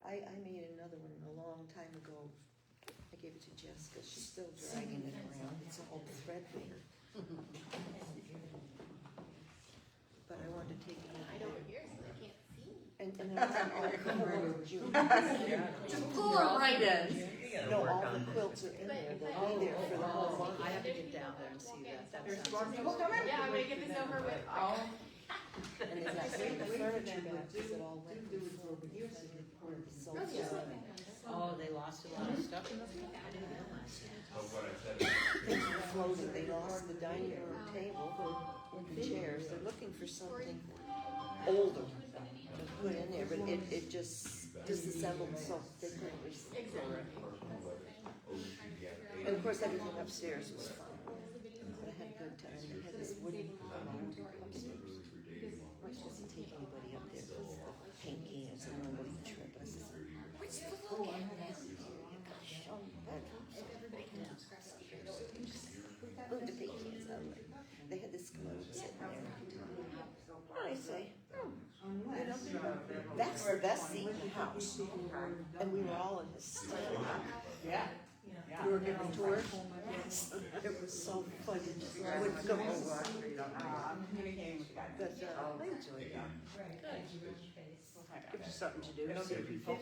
I made another one a long time ago. I gave it to Jessica. She's still dragging it around. It's all threadbare. But I wanted to take it Hide over here so they can't see. and then all the quilts. Just pull them right in. No, all the quilts are in there. They'll be there for the whole month. I have to get down there and see that. That There's sounds more people coming? Yeah, I'm gonna get this over with. And then I bring the furniture back because it all went before we used it. So, Oh, they lost a lot of stuff in the field? I didn't realize that. things were frozen. They lost the dining room table and the chairs. They're looking for something older to put in there, but it just disassembled so they couldn't receive it. And of course, everything upstairs was fine. But I had a good time. They had this wooden mound upstairs. I wasn't take anybody up there because the paint cans and nobody trip. I said, where's the look at this? Gosh, everybody can move the paint cans out of there. They had this commode sitting there. And I say, that's the best seat in the house. And we were all in hysterics. Yeah. We were giving tours. Yes. It was so funny. I would come over. I'm communicating with you guys. But I enjoyed it. Gives you something to do, see people.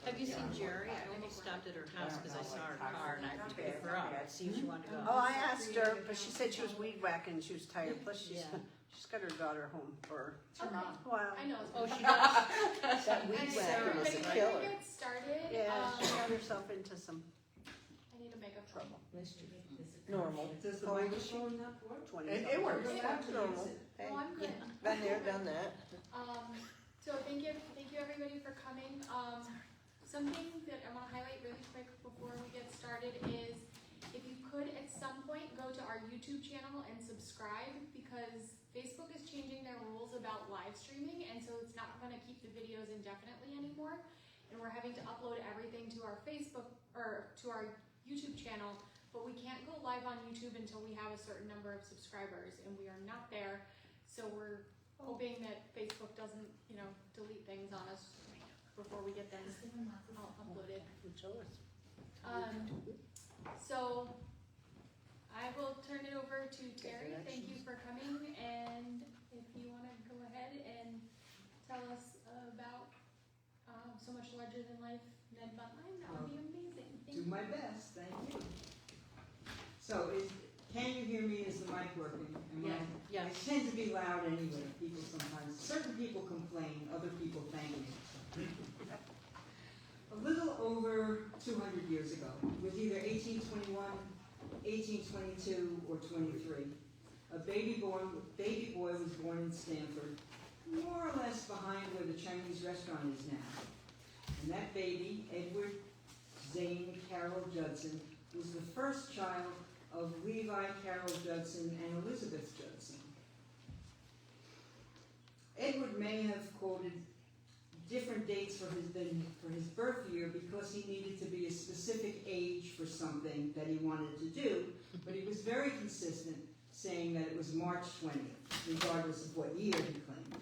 Have you seen Jerry? I almost stopped at her house because I saw her car and I took her up to see if she wanted to go. Oh, I asked her, but she said she was weed whacking and she was tired. Plus, she's got her daughter home for a while. I know. Oh, she does? That weed whacker was a Everybody killer. get started. Yeah, she got herself into some I need to make up trouble. Normal. Does the microphone not work? 20. It works. Yeah. Normal. Hey, Oh, I'm good. been there, done that. So thank you everybody for coming. Something that I want to highlight really quick before we get started is if you could at some point go to our YouTube channel and subscribe, because Facebook is changing their rules about live streaming, and so it's not going to keep the videos indefinitely anymore, and we're having to upload everything to our Facebook or to our YouTube channel, but we can't go live on YouTube until we have a certain number of subscribers, and we are not there, so we're hoping that Facebook doesn't, delete things on us before we get them all uploaded. So I will turn it over to Terry. Thank you for coming, and if you want to go ahead and tell us about So Much Larger Than Life Ned Buntline, that would be amazing. Thank Do you. my best, thank you. So, can you hear me? Is the mic working? Yeah. I tend to be loud anyway, people sometimes. Certain people complain, other people thank me. A little over 200 years ago, it was either 1821, 1822, or 23. A baby boy was born in Stanford, more or less behind where the Chinese restaurant is now. And that baby, Edward Zane Carroll Judson, was the first child of Levi Carroll Judson and Elizabeth Judson. Edward may have quoted different dates for his birth year because he needed to be a specific age for something that he wanted to do, but he was very consistent saying that it was March 20th, regardless of what year he claimed.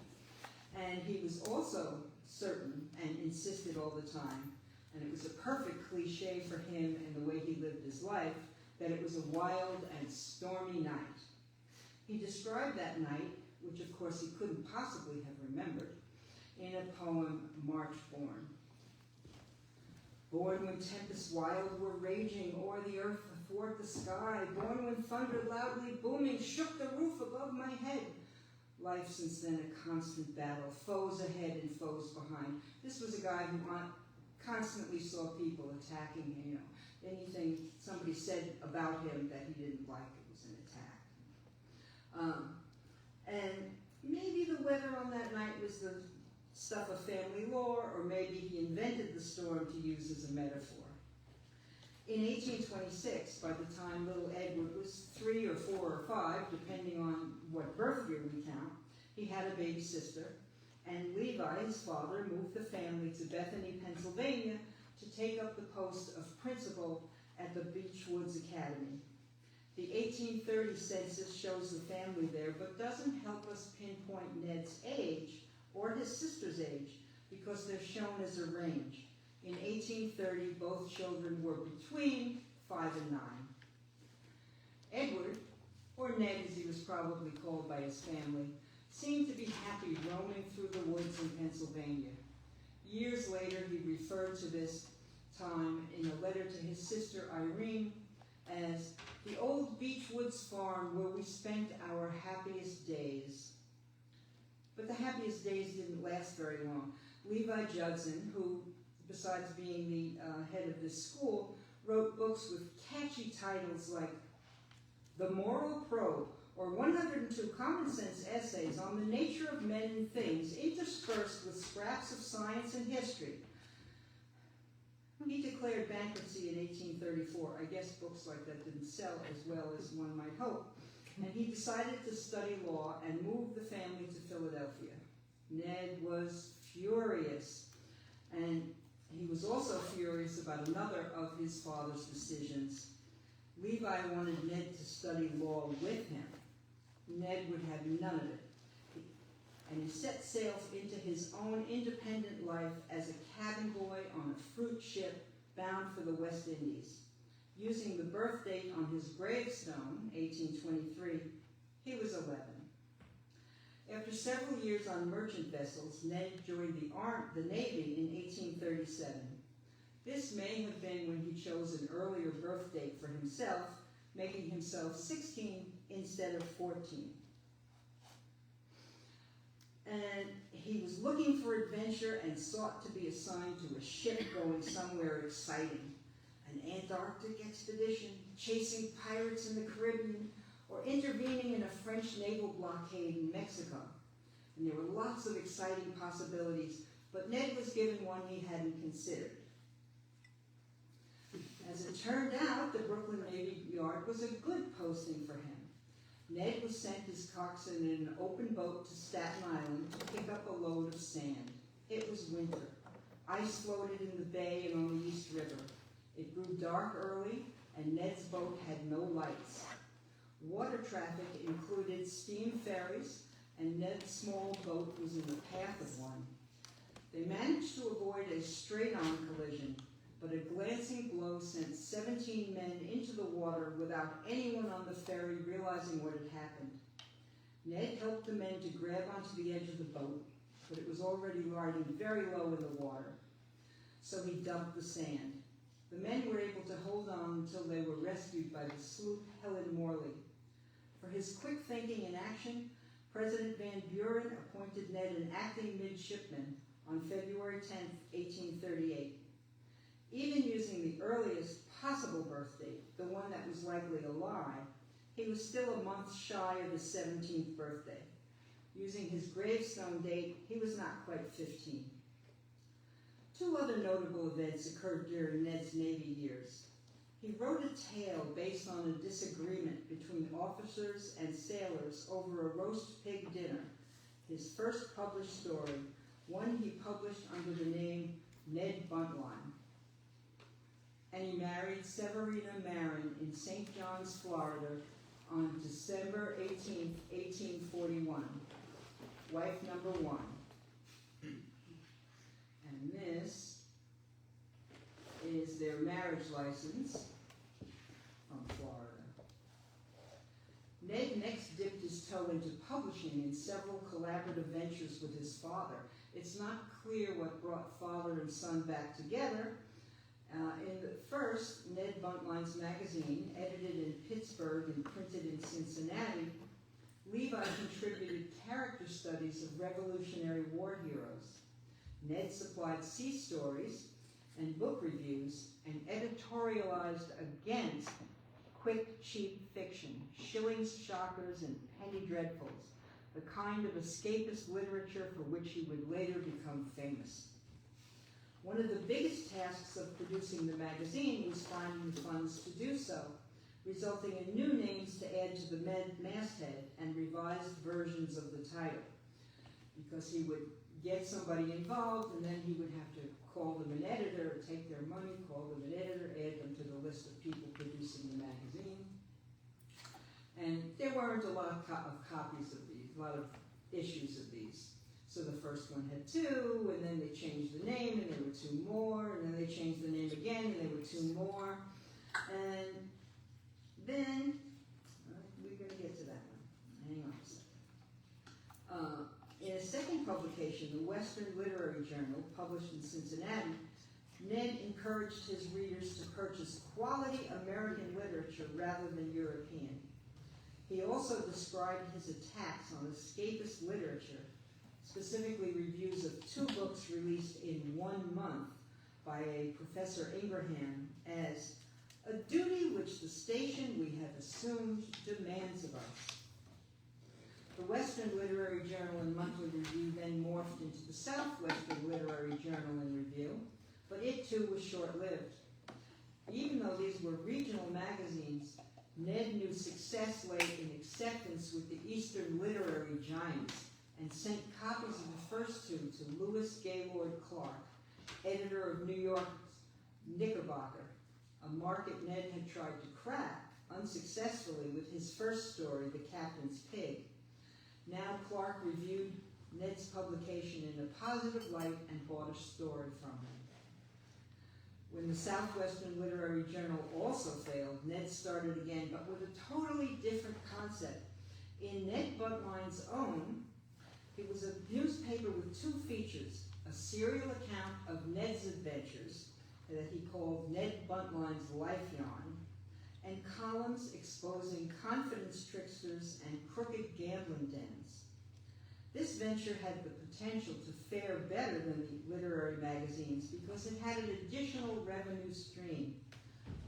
And he was also certain and insisted all the time, and it was a perfect cliche for him and the way he lived his life, that it was a wild and stormy night. He described that night, which of course he couldn't possibly have remembered, in a poem, March Born. Born when tempests wild were raging o'er the earth athwart the sky, born when thunder loudly booming shook the roof above my head. Life since then a constant battle, foes ahead and foes behind. This was a guy who constantly saw people attacking him. Anything somebody said about him that he didn't like, it was an attack. And maybe the weather on that night was the stuff of family lore, or maybe he invented the storm to use as a metaphor. In 1826, by the time little Edward was 3 or 4 or 5, depending on what birth year we count, he had a baby sister, and Levi, his father, moved the family to Bethany, Pennsylvania, to take up the post of principal at the Beechwoods Academy. The 1830 census shows the family there, but doesn't help us pinpoint Ned's age or his sister's age, because they're shown as a range. In 1830, both children were between 5 and 9. Edward, or Ned as he was probably called by his family, seemed to be happy roaming through the woods in Pennsylvania. Years later, he referred to this time in a letter to his sister Irene as the old Beechwoods farm where we spent our happiest days. But the happiest days didn't last very long. Levi Judson, who, besides being the head of this school, wrote books with catchy titles like The Moral Probe, or 102 common sense essays on the nature of men and things, interspersed with scraps of science and history. He declared bankruptcy in 1834. I guess books like that didn't sell as well as one might hope. And he decided to study law and move the family to Philadelphia. Ned was furious, and he was also furious about another of his father's decisions. Levi wanted Ned to study law with him. Ned would have none of it. And he set sail into his own independent life as a cabin boy on a fruit ship bound for the West Indies. Using the birth date on his gravestone, 1823, he was 11. After several years on merchant vessels, Ned joined the Navy in 1837. This may have been when he chose an earlier birth date for himself, making himself 16 instead of 14. And he was looking for adventure and sought to be assigned to a ship going somewhere exciting. An Antarctic expedition, chasing pirates in the Caribbean, or intervening in a French naval blockade in Mexico. And there were lots of exciting possibilities, but Ned was given one he hadn't considered. As it turned out, the Brooklyn Navy Yard was a good posting for him. Ned was sent as coxswain in an open boat to Staten Island to pick up a load of sand. It was winter. Ice floated in the bay and on the East River. It grew dark early, and Ned's boat had no lights. Water traffic included steam ferries, and Ned's small boat was in the path of one. They managed to avoid a straight-on collision, but a glancing blow sent 17 men into the water without anyone on the ferry realizing what had happened. Ned helped the men to grab onto the edge of the boat, but it was already riding very low in the water. So he dumped the sand. The men were able to hold on until they were rescued by the sloop Helen Morley. For his quick thinking and action, President Van Buren appointed Ned an acting midshipman on February 10, 1838. Even using the earliest possible birth date, the one that was likely a lie, he was still a month shy of his 17th birthday. Using his gravestone date, he was not quite 15. Two other notable events occurred during Ned's Navy years. He wrote a tale based on a disagreement between officers and sailors over a roast pig dinner, his first published story, one he published under the name Ned Buntline. And he married Severina Marin in St. John's, Florida on December 18, 1841, wife number 1. And this is their marriage license from Florida. Ned next dipped his toe into publishing in several collaborative ventures with his father. It's not clear what brought father and son back together. In the first, Ned Buntline's magazine, edited in Pittsburgh and printed in Cincinnati, Levi contributed character studies of Revolutionary War heroes. Ned supplied sea stories and book reviews and editorialized against quick, cheap fiction, shillings shockers and penny dreadfuls, the kind of escapist literature for which he would later become famous. One of the biggest tasks of producing the magazine was finding the funds to do so, resulting in new names to add to the masthead and revised versions of the title, because he would get somebody involved and then he would have to call them an editor, take their money, call them an editor, add them to the list of people producing the magazine. And there weren't a lot of copies of these, a lot of issues of these. So the first one had 2, and then they changed the name, and there were 2 more, and then they changed the name again, and there were 2 more. And then, we're going to get to that one. Hang on a second. In a second publication, the Western Literary Journal, published in Cincinnati, Ned encouraged his readers to purchase quality American literature rather than European. He also described his attacks on escapist literature, specifically reviews of 2 books released in 1 month by a Professor Ingraham, as a duty which the station we have assumed demands of us. The Western Literary Journal and Monthly Review then morphed into the Southwestern Literary Journal and Review, but it too was short-lived. Even though these were regional magazines, Ned knew success lay in acceptance with the Eastern literary giants and sent copies of the first 2 to Lewis Gaylord Clark, editor of New York's Knickerbocker, a market Ned had tried to crack, unsuccessfully, with his first story, The Captain's Pig. Now Clark reviewed Ned's publication in a positive light and bought a story from him. When the Southwestern Literary Journal also failed, Ned started again, but with a totally different concept. In Ned Buntline's Own, it was a newspaper with 2 features, a serial account of Ned's adventures that he called Ned Buntline's Life Yarn, and columns exposing confidence tricksters and crooked gambling dens. This venture had the potential to fare better than the literary magazines because it had an additional revenue stream.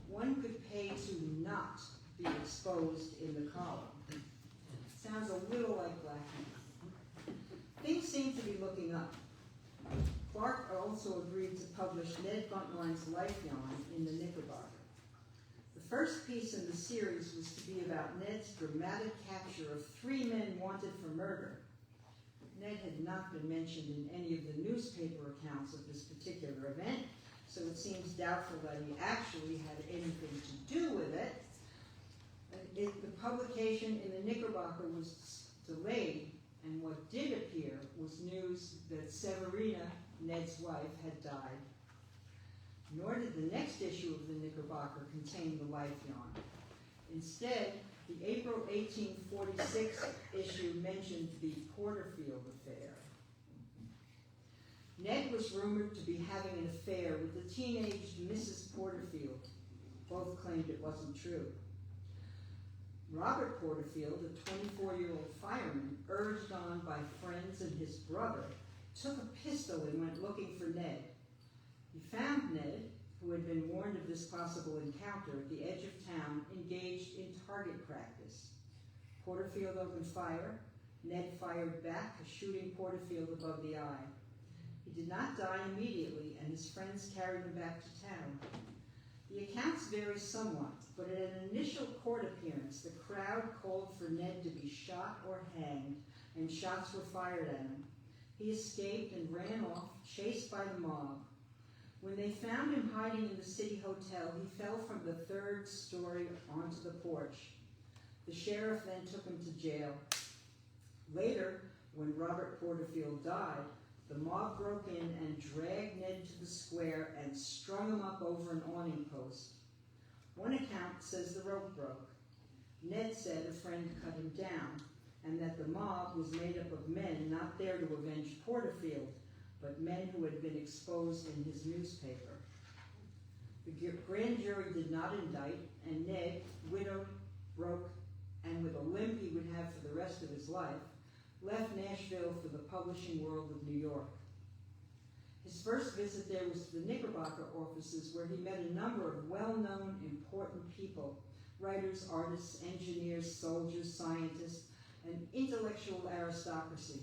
One could pay to not be exposed in the column. Sounds a little like blackmail. Things seem to be looking up. Clark also agreed to publish Ned Buntline's Life Yarn in the Knickerbocker. The first piece in the series was to be about Ned's dramatic capture of 3 men wanted for murder. Ned had not been mentioned in any of the newspaper accounts of this particular event, so it seems doubtful that he actually had anything to do with it. The publication in the Knickerbocker was delayed, and what did appear was news that Severina, Ned's wife, had died. Nor did the next issue of the Knickerbocker contain the life yarn. Instead, the April 1846 issue mentioned the Porterfield affair. Ned was rumored to be having an affair with the teenage Mrs. Porterfield. Both claimed it wasn't true. Robert Porterfield, a 24-year-old fireman, urged on by friends and his brother, took a pistol and went looking for Ned. He found Ned, who had been warned of this possible encounter at the edge of town, engaged in target practice. Porterfield opened fire. Ned fired back, shooting Porterfield above the eye. He did not die immediately, and his friends carried him back to town. The accounts vary somewhat, but at an initial court appearance, the crowd called for Ned to be shot or hanged, and shots were fired at him. He escaped and ran off, chased by the mob. When they found him hiding in the city hotel, he fell from the 3rd story onto the porch. The sheriff then took him to jail. Later, when Robert Porterfield died, the mob broke in and dragged Ned to the square and strung him up over an awning post. One account says the rope broke. Ned said a friend cut him down, and that the mob was made up of men not there to avenge Porterfield, but men who had been exposed in his newspaper. The grand jury did not indict, and Ned, widowed, broke, and with a limp he would have for the rest of his life, left Nashville for the publishing world of New York. His first visit there was to the Knickerbocker offices, where he met a number of well-known, important people, writers, artists, engineers, soldiers, scientists, and intellectual aristocracy.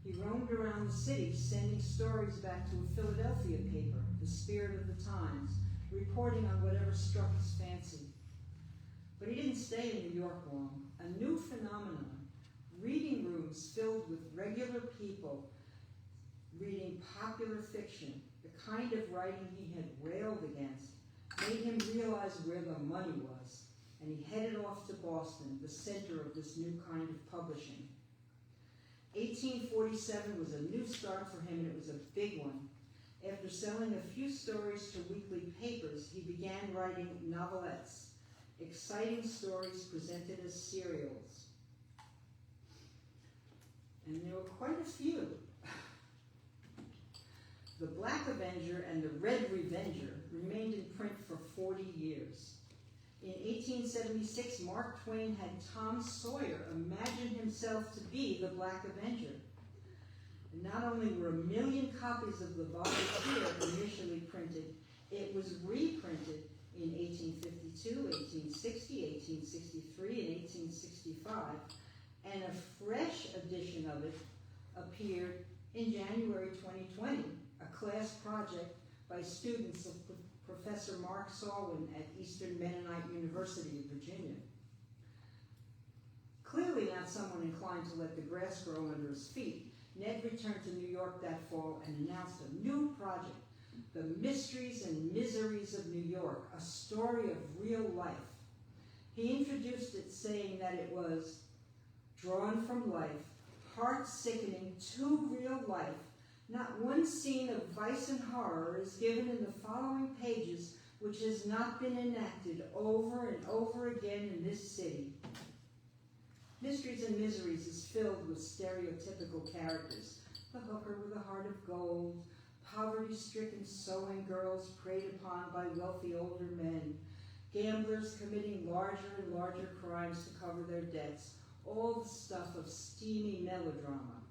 He roamed around the city, sending stories back to a Philadelphia paper, the Spirit of the Times, reporting on whatever struck his fancy. But he didn't stay in New York long. A new phenomenon, reading rooms filled with regular people reading popular fiction, the kind of writing he had railed against, made him realize where the money was, and he headed off to Boston, the center of this new kind of publishing. 1847 was a new start for him, and it was a big one. After selling a few stories to weekly papers, he began writing novelettes, exciting stories presented as serials. And there were quite a few. The Black Avenger and the Red Revenger remained in print for 40 years. In 1876, Mark Twain had Tom Sawyer imagine himself to be the Black Avenger. And not only were 1 million copies of the volunteer initially printed, it was reprinted in 1852, 1860, 1863, and 1865, and a fresh edition of it appeared in January 2020, a class project by students of Professor Mark Salwin at Eastern Mennonite University of Virginia. Clearly not someone inclined to let the grass grow under his feet, Ned returned to New York that fall and announced a new project, The Mysteries and Miseries of New York, a story of real life. He introduced it saying that it was drawn from life, heart-sickening to real life. Not one scene of vice and horror is given in the following pages which has not been enacted over and over again in this city. Mysteries and Miseries is filled with stereotypical characters. The hooker with a heart of gold, poverty-stricken sewing girls preyed upon by wealthy older men, gamblers committing larger and larger crimes to cover their debts, all the stuff of steamy melodrama.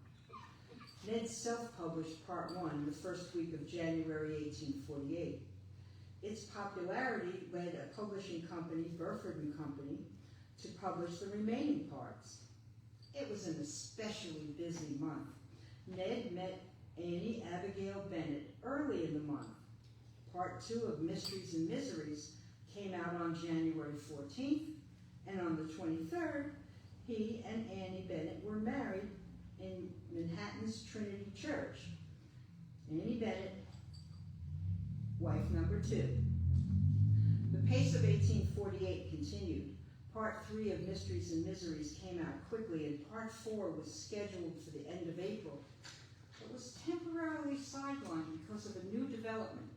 Ned self-published Part 1 the first week of January 1848. Its popularity led a publishing company, Burford and Company, to publish the remaining parts. It was an especially busy month. Ned met Annie Abigail Bennett early in the month. Part 2 of Mysteries and Miseries came out on January 14th, and on the 23rd, he and Annie Bennett were married in Manhattan's Trinity Church. Annie Bennett, wife number 2. The pace of 1848 continued. Part 3 of Mysteries and Miseries came out quickly, and Part 4 was scheduled for the end of April, but was temporarily sidelined because of a new development.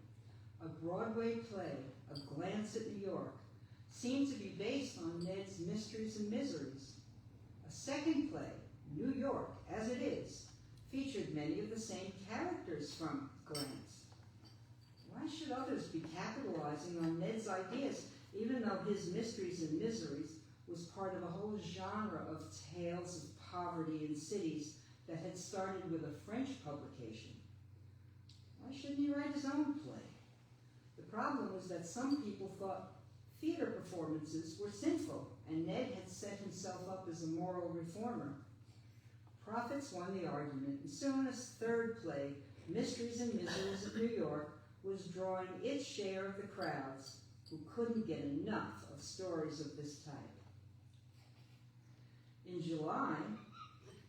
A Broadway play, A Glance at New York, seemed to be based on Ned's Mysteries and Miseries. A second play, New York, as it is, featured many of the same characters from Glance. Why should others be capitalizing on Ned's ideas, even though his Mysteries and Miseries was part of a whole genre of tales of poverty in cities that had started with a French publication? Why shouldn't he write his own play? The problem was that some people thought theater performances were sinful, and Ned had set himself up as a moral reformer. Prophets won the argument, and soon his third play, Mysteries and Miseries of New York, was drawing its share of the crowds who couldn't get enough of stories of this type. In July,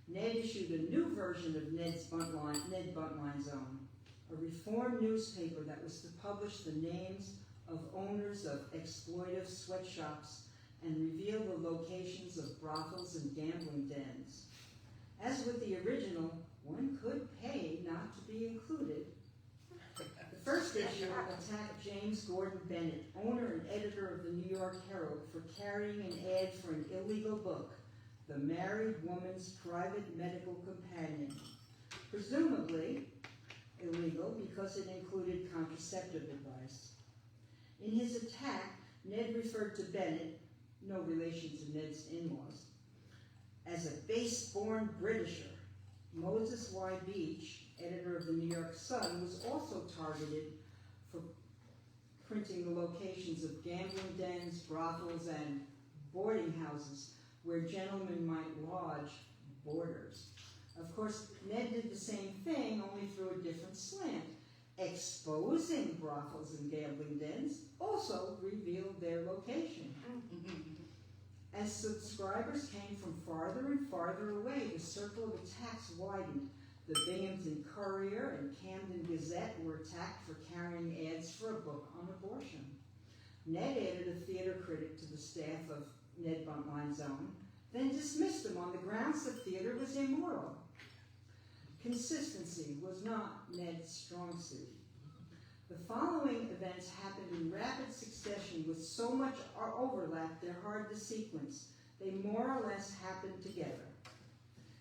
Ned issued a new version of Ned Buntline's Own, a reform newspaper that was to publish the names of owners of exploitive sweatshops and reveal the locations of brothels and gambling dens. As with the original, one could pay not to be included. The first issue attacked James Gordon Bennett, owner and editor of the New York Herald, for carrying an ad for an illegal book, The Married Woman's Private Medical Companion. Presumably illegal because it included contraceptive advice. In his attack, Ned referred to Bennett, no relation to Ned's in-laws, as a base-born Britisher. Moses Y. Beach, editor of the New York Sun, was also targeted for printing the locations of gambling dens, brothels, and boarding houses where gentlemen might lodge boarders. Of course, Ned did the same thing, only through a different slant. Exposing brothels and gambling dens also revealed their location. As subscribers came from farther and farther away, the circle of attacks widened. The Binghamton Courier and Camden Gazette were attacked for carrying ads for a book on abortion. Ned added a theater critic to the staff of Ned Buntline's Own, then dismissed him on the grounds that theater was immoral. Consistency was not Ned's strong suit. The following events happened in rapid succession with so much overlap they're hard to sequence. They more or less happened together.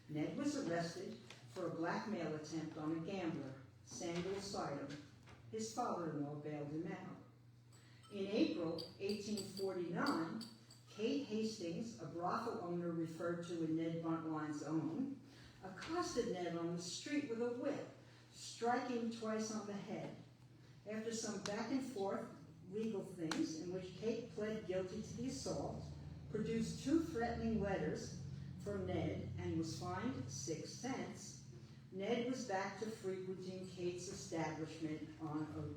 Ned was arrested for a blackmail attempt on a gambler, Samuel Sidham. His father-in-law bailed him out. In April 1849, Kate Hastings, a brothel owner referred to in Ned Buntline's own, accosted Ned on the street with a whip, striking him twice on the head. After some back and forth legal things in which Kate pled guilty to the assault, produced 2 threatening letters from Ned, and was fined 6 cents, Ned was back to frequenting Kate's establishment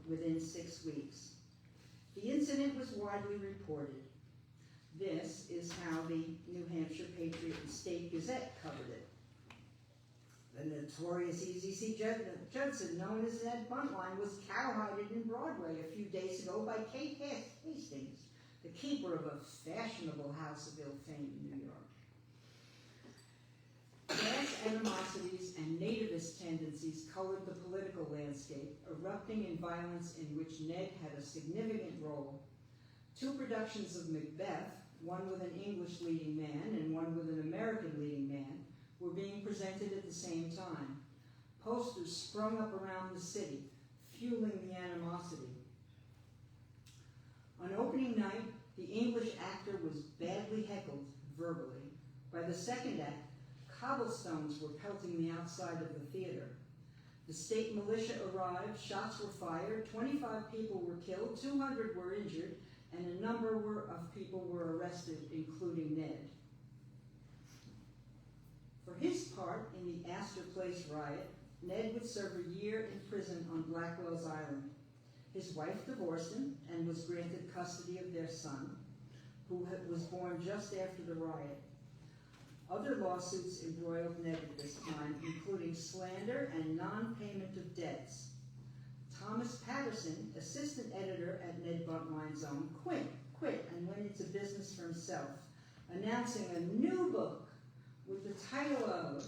within 6 weeks. The incident was widely reported. This is how the New Hampshire Patriot and State Gazette covered it. The notorious E.Z.C. Judson, known as Ned Buntline, was cowhided in Broadway a few days ago by Kate Hastings, the keeper of a fashionable house of ill fame in New York. Class animosities and nativist tendencies colored the political landscape, erupting in violence in which Ned had a significant role. 2 productions of Macbeth, one with an English leading man and one with an American leading man, were being presented at the same time. Posters sprung up around the city, fueling the animosity. On opening night, the English actor was badly heckled verbally. By the second act, cobblestones were pelting the outside of the theater. The state militia arrived, shots were fired, 25 people were killed, 200 were injured, and a number of people were arrested, including Ned. For his part in the Astor Place riot, Ned would serve a year in prison on Blackwell's Island. His wife divorced him and was granted custody of their son, who was born just after the riot. Other lawsuits embroiled Ned at this time, including slander and non-payment of debts. Thomas Patterson, assistant editor at Ned Buntline's own, quit and went into business for himself, announcing a new book with the title of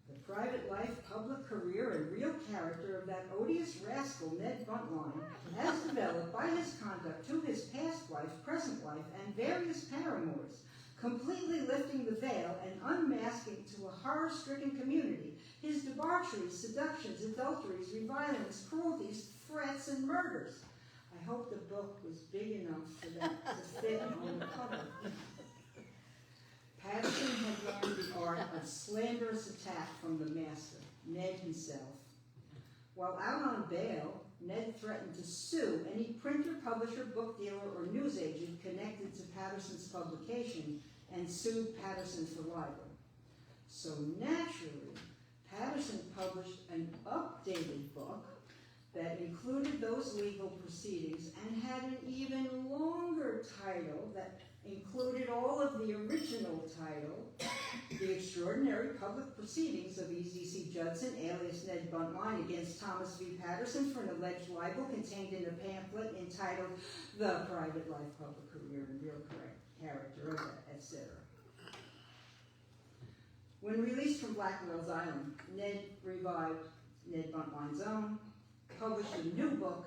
The Private Life, Public Career, and Real Character of That Odious Rascal Ned Buntline, as developed by his conduct to his past wife, present wife, and various paramours, completely lifting the veil and unmasking to a horror-stricken community his debaucheries, seductions, adulteries, revilings, cruelties, threats, and murders. I hope the book was big enough for that to fit on the cover. Patterson had learned the art of slanderous attack from the master, Ned himself. While out on bail, Ned threatened to sue any printer, publisher, book dealer, or newsagent connected to Patterson's publication and sued Patterson for libel. So naturally, Patterson published an updated book that included those legal proceedings and had an even longer title that included all of the original title, The Extraordinary Public Proceedings of E.Z.C. Judson, alias Ned Buntline, against Thomas V. Patterson for an alleged libel, contained in a pamphlet entitled The Private Life, Public Career, and Real Character of That, etc. When released from Blackwell's Island, Ned revived Ned Buntline's own, published a new book,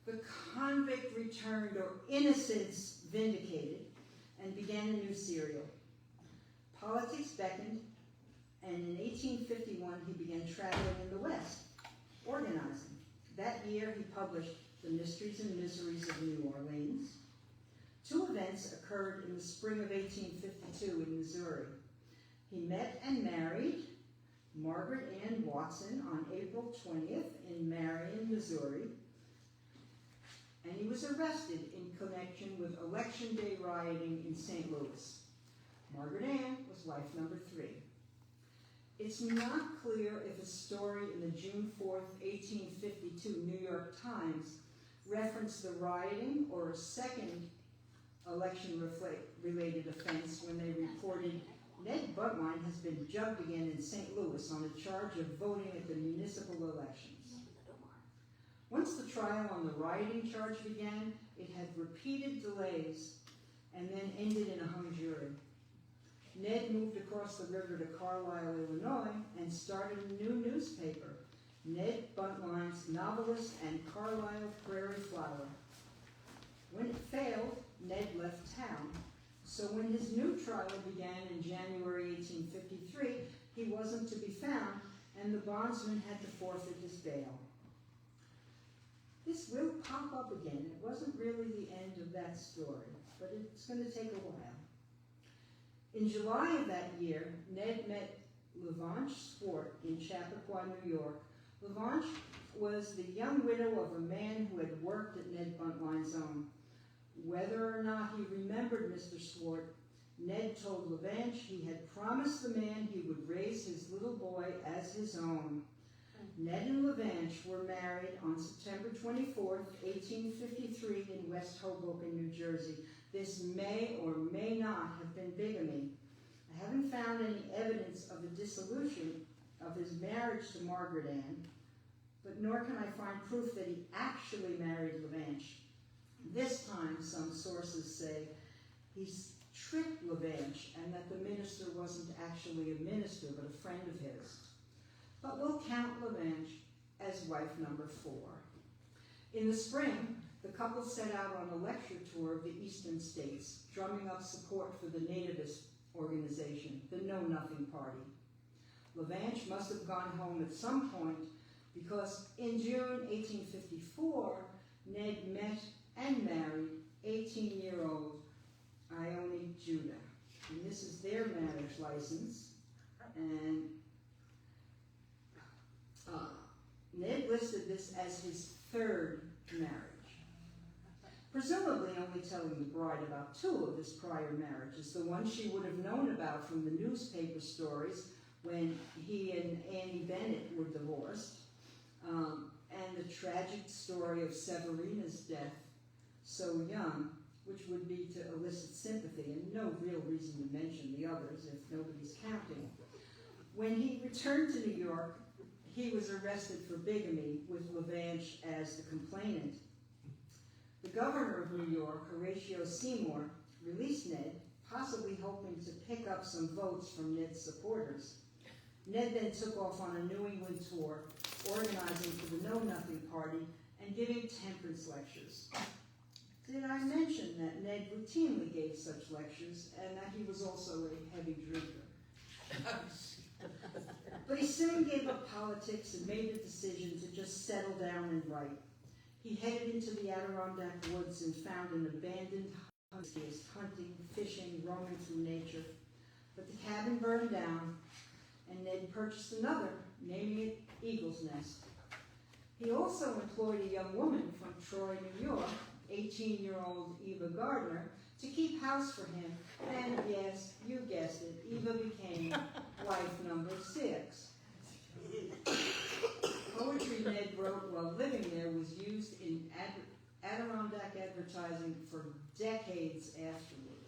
The Convict Returned, or Innocence Vindicated, and began a new serial. Politics beckoned, and in 1851 he began traveling in the West, organizing. That year he published The Mysteries and Miseries of New Orleans. 2 events occurred in the spring of 1852 in Missouri. He met and married Margaret Ann Watson on April 20th in Marion, Missouri, and he was arrested in connection with Election Day rioting in St. Louis. Margaret Ann was wife number 3. It's not clear if a story in the June 4th, 1852 New York Times referenced the rioting or a second election-related offense when they reported Ned Buntline has been jugged again in St. Louis on a charge of voting at the municipal elections. Once the trial on the rioting charge began, it had repeated delays and then ended in a hung jury. Ned moved across the river to Carlisle, Illinois, and started a new newspaper, Ned Buntline's Novelist and Carlisle Prairie Flower. When it failed, Ned left town. So when his new trial began in January 1853, he wasn't to be found, and the bondsman had to forfeit his bail. This will pop up again. It wasn't really the end of that story, but it's going to take a while. In July of that year, Ned met Lavanche Swart in Chappaqua, New York. Lavanche was the young widow of a man who had worked at Ned Buntline's own. Whether or not he remembered Mr. Swart, Ned told Lavanche he had promised the man he would raise his little boy as his own. Ned and Lavanche were married on September 24th, 1853 in West Hoboken, New Jersey. This may or may not have been bigamy. I haven't found any evidence of a dissolution of his marriage to Margaret Ann, but nor can I find proof that he actually married Lavanche. This time, some sources say he tricked Lavanche and that the minister wasn't actually a minister but a friend of his. But we'll count Lavanche as wife number 4. In the spring, the couple set out on a lecture tour of the eastern states, drumming up support for the nativist organization, the Know Nothing Party. Lavanche must have gone home at some point because in June 1854, Ned met and married 18-year-old Ione Judah. And this is their marriage license. And Ned listed this as his 3rd marriage, presumably only telling the bride about 2 of his prior marriages, the one she would have known about from the newspaper stories when he and Annie Bennett were divorced, and the tragic story of Severina's death so young, which would be to elicit sympathy, and no real reason to mention the others if nobody's counting. When he returned to New York, he was arrested for bigamy with Lavanche as the complainant. The governor of New York, Horatio Seymour, released Ned, possibly hoping to pick up some votes from Ned's supporters. Ned then took off on a New England tour, organizing for the Know Nothing Party and giving temperance lectures. Did I mention that Ned routinely gave such lectures and that he was also a heavy drinker? But he soon gave up politics and made the decision to just settle down and write. He headed into the Adirondack woods and found an abandoned homestead, hunting, fishing, roaming through nature. But the cabin burned down, and Ned purchased another, naming it Eagle's Nest. He also employed a young woman from Troy, New York, 18-year-old Eva Gardner, to keep house for him, and yes, you guessed it, Eva became wife number 6. Poetry Ned wrote while living there was used in Adirondack advertising for decades afterward.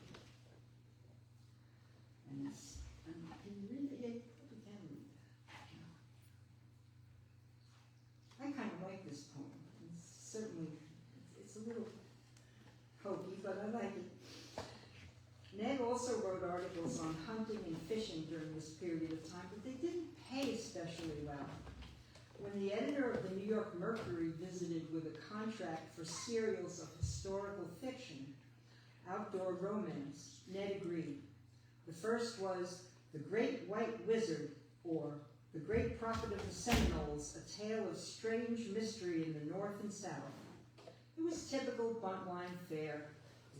And can you read it? Yeah, you can read that. I kind of like this poem. It's a little hokey, but I like it. Ned also wrote articles on hunting and fishing during this period of time, but they didn't pay especially well. When the editor of the New York Mercury visited with a contract for serials of historical fiction, outdoor romance, Ned agreed. The first was The Great White Wizard, or The Great Prophet of the Seminoles, a tale of strange mystery in the North and South. It was typical Buntline fare: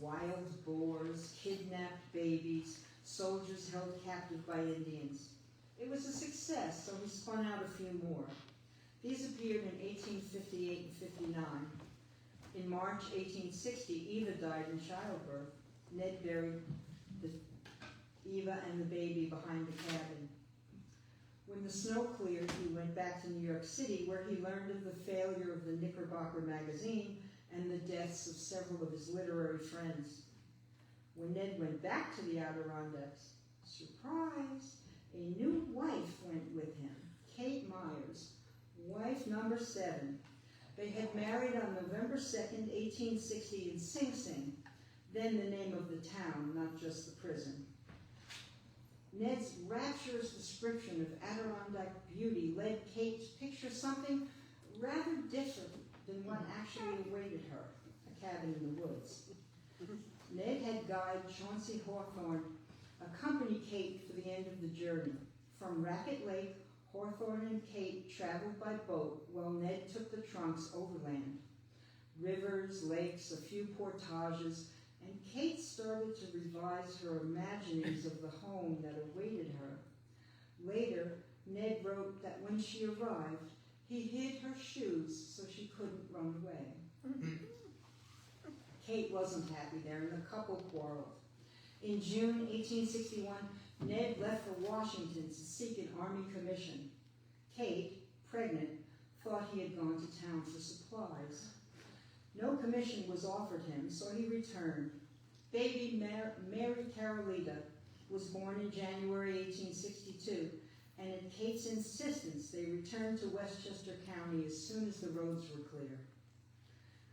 wild boars, kidnapped babies, soldiers held captive by Indians. It was a success, so he spun out a few more. These appeared in 1858 and 59. In March 1860, Eva died in childbirth. Ned buried Eva and the baby behind the cabin. When the snow cleared, he went back to New York City, where he learned of the failure of the Knickerbocker magazine and the deaths of several of his literary friends. When Ned went back to the Adirondacks, surprise, a new wife went with him, Kate Myers, wife number 7. They had married on November 2nd, 1860 in Sing Sing, then the name of the town, not just the prison. Ned's rapturous description of Adirondack beauty led Kate to picture something rather different than what actually awaited her, a cabin in the woods. Ned had guide Chauncey Hawthorne accompany Kate for the end of the journey. From Racket Lake, Hawthorne and Kate traveled by boat while Ned took the trunks overland. Rivers, lakes, a few portages, and Kate started to revise her imaginings of the home that awaited her. Later, Ned wrote that when she arrived, he hid her shoes so she couldn't run away. Kate wasn't happy there, and the couple quarreled. In June 1861, Ned left for Washington to seek an Army commission. Kate, pregnant, thought he had gone to town for supplies. No commission was offered him, so he returned. Baby Mary Carolita was born in January 1862, and at Kate's insistence, they returned to Westchester County as soon as the roads were clear.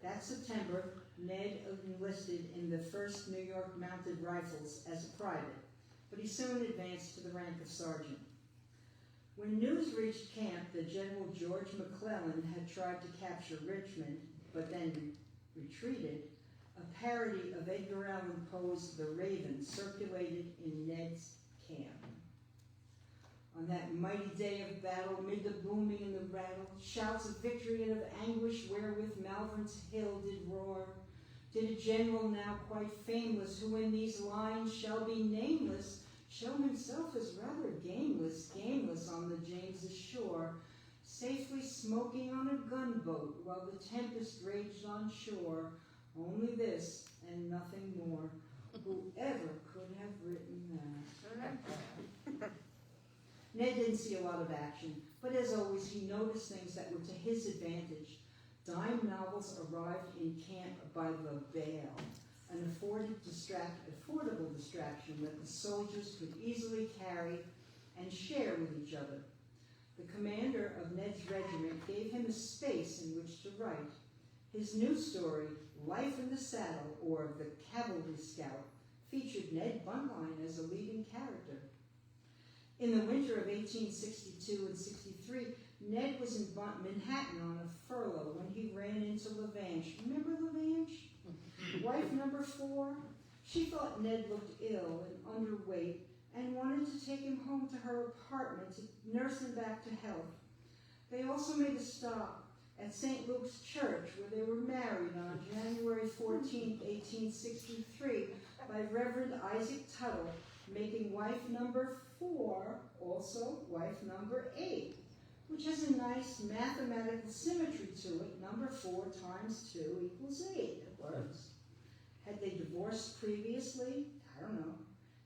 That September, Ned enlisted in the 1st New York Mounted Rifles as a private, but he soon advanced to the rank of sergeant. When news reached camp that General George McClellan had tried to capture Richmond, but then retreated, a parody of Edgar Allan Poe's The Raven circulated in Ned's camp. On that mighty day of battle, mid the booming and the rattle, shouts of victory and of anguish wherewith Malvern's hill did roar, did a general now quite fameless, who in these lines shall be nameless, show himself as rather gameless on the James's shore, safely smoking on a gunboat while the tempest raged on shore. Only this and nothing more. Whoever could have written that? Ned didn't see a lot of action, but as always, he noticed things that were to his advantage. Dime novels arrived in camp by the bale, an affordable distraction that the soldiers could easily carry and share with each other. The commander of Ned's regiment gave him a space in which to write. His new story, Life in the Saddle, or The Cavalry Scout, featured Ned Buntline as a leading character. In the winter of 1862 and 63, Ned was in Manhattan on a furlough when he ran into Lavanche. Remember Lavanche? Wife number 4? She thought Ned looked ill and underweight and wanted to take him home to her apartment to nurse him back to health. They also made a stop at St. Luke's Church, where they were married on January 14, 1863, by Reverend Isaac Tuttle, making wife number 4 also wife number 8, which has a nice mathematical symmetry to it. Number 4 times 2 equals 8. It works. Had they divorced previously? I don't know.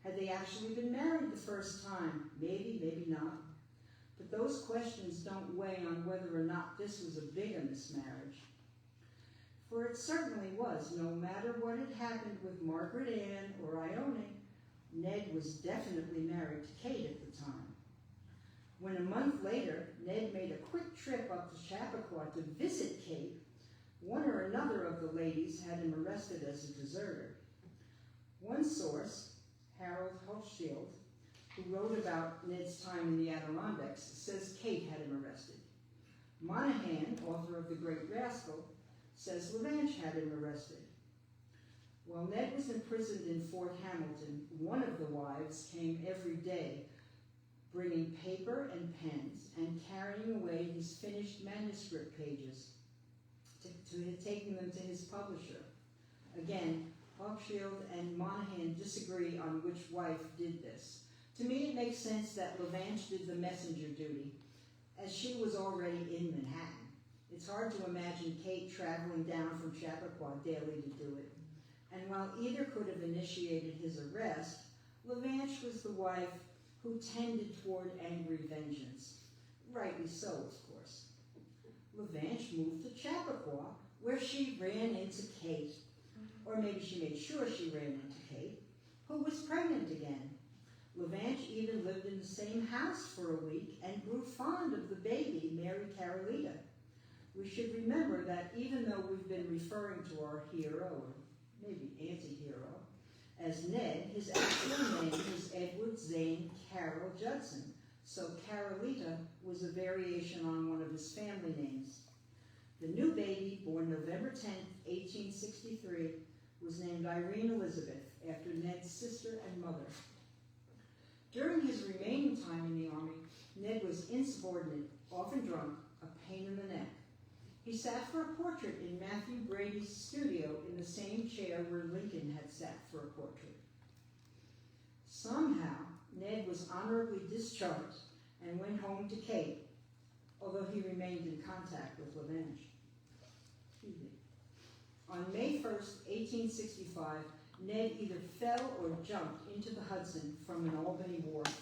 Had they actually been married the first time? Maybe, maybe not. But those questions don't weigh on whether or not this was a bigamous marriage. For it certainly was. No matter what had happened with Margaret Ann or Ione, Ned was definitely married to Kate at the time. When a month later, Ned made a quick trip up to Chappaqua to visit Kate, one or another of the ladies had him arrested as a deserter. One source, Harold Hochschild, who wrote about Ned's time in the Adirondacks, says Kate had him arrested. Monahan, author of The Great Rascal, says Lavanche had him arrested. While Ned was imprisoned in Fort Hamilton, one of the wives came every day, bringing paper and pens and carrying away his finished manuscript pages, taking them to his publisher. Again, Hochschild and Monahan disagree on which wife did this. To me, it makes sense that Lavanche did the messenger duty, as she was already in Manhattan. It's hard to imagine Kate traveling down from Chappaqua daily to do it. And while either could have initiated his arrest, Lavanche was the wife who tended toward angry vengeance. Rightly so, of course. Lavanche moved to Chappaqua, where she ran into Kate. Or maybe she made sure she ran into Kate, who was pregnant again. Lavanche even lived in the same house for a week and grew fond of the baby, Mary Carolita. We should remember that even though we've been referring to our hero, or maybe anti-hero, As Ned, his actual name was Edward Zane Carroll Judson, so Carolita was a variation on one of his family names. The new baby, born November 10, 1863, was named Irene Elizabeth, after Ned's sister and mother. During his remaining time in the Army, Ned was insubordinate, often drunk, a pain in the neck. He sat for a portrait in Matthew Brady's studio in the same chair where Lincoln had sat for a portrait. Somehow, Ned was honorably discharged and went home to Kate, although he remained in contact with LaVanche. On May 1st, 1865, Ned either fell or jumped into the Hudson from an Albany wharf.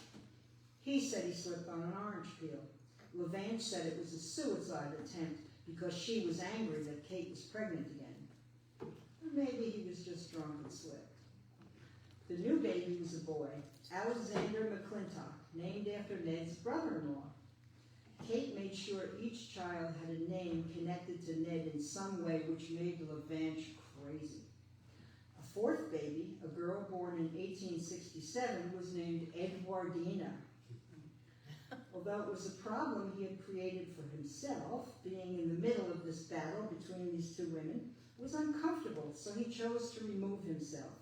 He said he slipped on an orange peel. LaVanche said it was a suicide attempt because she was angry that Kate was pregnant again. Or maybe he was just drunk and slipped. The new baby was a boy, Alexander McClintock, named after Ned's brother-in-law. Kate made sure each child had a name connected to Ned in some way, which made LaVanche crazy. A fourth baby, a girl born in 1867, was named Edwardina. Although it was a problem he had created for himself, being in the middle of this battle between these two women was uncomfortable, so he chose to remove himself.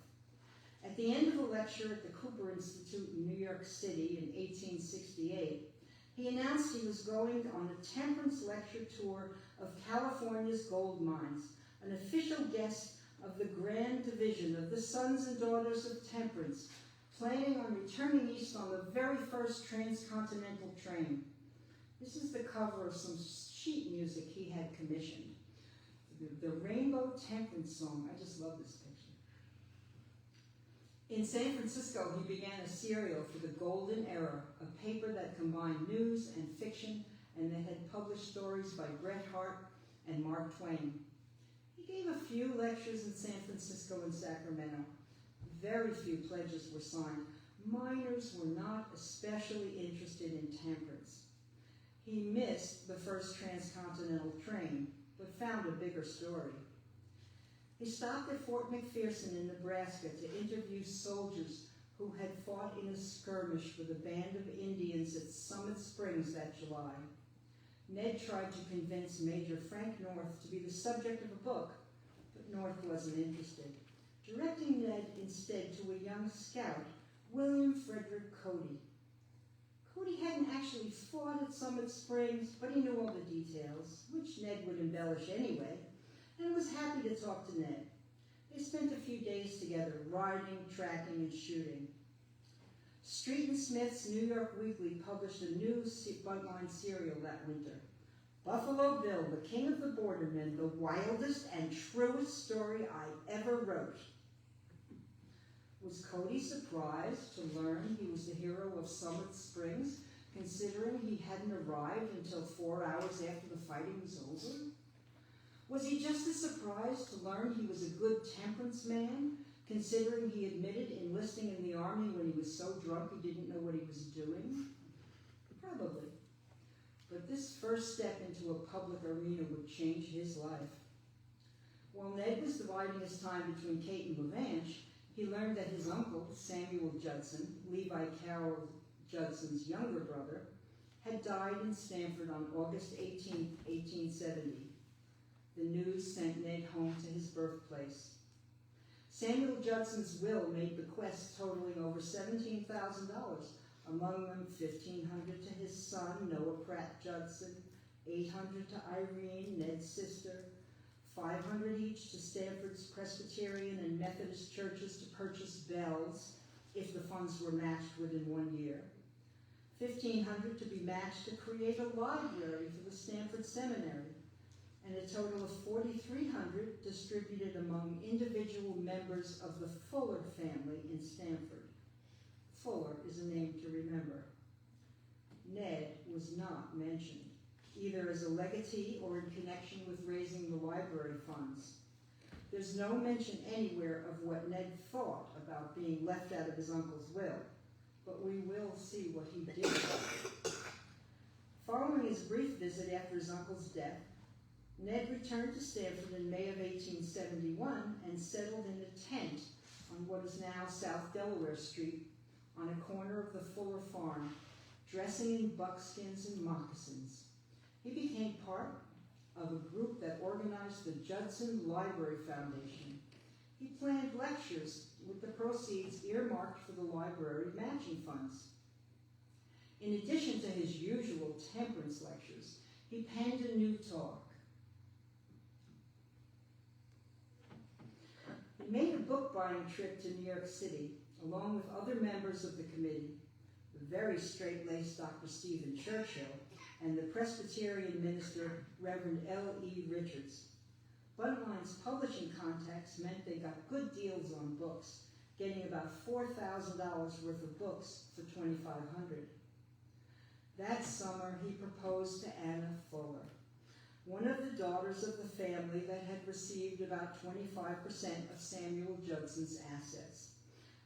At the end of a lecture at the Cooper Institute in New York City in 1868, he announced he was going on a temperance lecture tour of California's gold mines, an official guest of the Grand Division of the Sons and Daughters of Temperance, planning on returning east on the very first transcontinental train. This is the cover of some sheet music he had commissioned. The Rainbow Temperance Song. I just love this picture. In San Francisco, he began a serial for the Golden Era, a paper that combined news and fiction and that had published stories by Bret Harte and Mark Twain. He gave a few lectures in San Francisco and Sacramento. Very few pledges were signed. Miners were not especially interested in temperance. He missed the first transcontinental train, but found a bigger story. He stopped at Fort McPherson in Nebraska to interview soldiers who had fought in a skirmish with a band of Indians at Summit Springs that July. Ned tried to convince Major Frank North to be the subject of a book, but North wasn't interested, directing Ned instead to a young scout, William Frederick Cody. Cody hadn't actually fought at Summit Springs, but he knew all the details, which Ned would embellish anyway, and was happy to talk to Ned. They spent a few days together, riding, tracking, and shooting. Street and Smith's New York Weekly published a new buntline serial that winter. Buffalo Bill, the King of the Bordermen, the wildest and truest story I ever wrote. Was Cody surprised to learn he was the hero of Summit Springs, considering he hadn't arrived until 4 hours after the fighting was over? Was he just as surprised to learn he was a good temperance man, considering he admitted enlisting in the army when he was so drunk he didn't know what he was doing? Probably. But this first step into a public arena would change his life. While Ned was dividing his time between Kate and LaVanche, he learned that his uncle, Samuel Judson, Levi Carroll Judson's younger brother, had died in Stamford on August 18, 1870. The news sent Ned home to his birthplace. Samuel Judson's will made bequests totaling over $17,000, among them $1,500 to his son, Noah Pratt Judson, $800 to Irene, Ned's sister, $500 each to Stamford's Presbyterian and Methodist churches to purchase bells if the funds were matched within 1 year, $1,500 to be matched to create a library for the Stamford Seminary, and a total of $4,300 distributed among individual members of the Fuller family in Stamford. Fuller is a name to remember. Ned was not mentioned, either as a legatee or in connection with raising the library funds. There's no mention anywhere of what Ned thought about being left out of his uncle's will, but we will see what he did. Following his brief visit after his uncle's death, Ned returned to Stamford in May of 1871 and settled in a tent on what is now South Delaware Street, on a corner of the Fuller Farm, dressing in buckskins and moccasins. He became part of a group that organized the Judson Library Foundation. He planned lectures with the proceeds earmarked for the library matching funds. In addition to his usual temperance lectures, he penned a new talk. He made a book-buying trip to New York City, along with other members of the committee, the very straight-laced Dr. Stephen Churchill, and the Presbyterian minister, Reverend L.E. Richards. Buntline's publishing contacts meant they got good deals on books, getting about $4,000 worth of books for $2,500. That summer, he proposed to Anna Fuller, one of the daughters of the family that had received about 25% of Samuel Judson's assets.